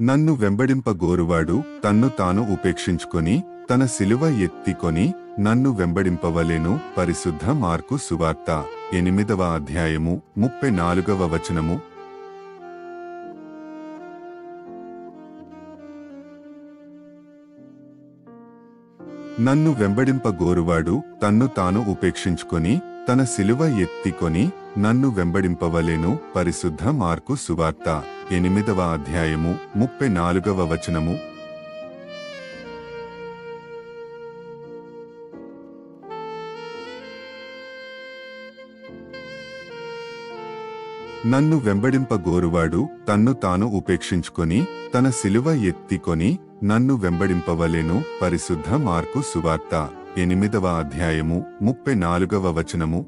నన్ను వెంబడింపగోరువాడు తన్ను తాను ఉపేక్షించుకొని తన శిలువ ఎత్తికొని నన్ను వెంబడింపవలెను. పరిశుద్ధ మార్కు సువార్త 8వ అధ్యాయము 34వ వచనము. నన్ను వెంబడింపగోరువాడు తన్ను తాను ఉపేక్షించుకొని తన శిలువ ఎత్తికొని నన్ను వెంబడింపవలెను. పరిశుద్ధ మార్కు సువార్త 8వ అధ్యాయము 34వ వచనము. నన్ను వెంబడింపగోరువాడు తన్ను తాను ఉపేక్షించుకొని తన శిలువ ఎత్తికొని నన్ను వెంబడింపవలెను. పరిశుద్ధ మార్కు సువార్త 8వ అధ్యాయము 34వ వచనము.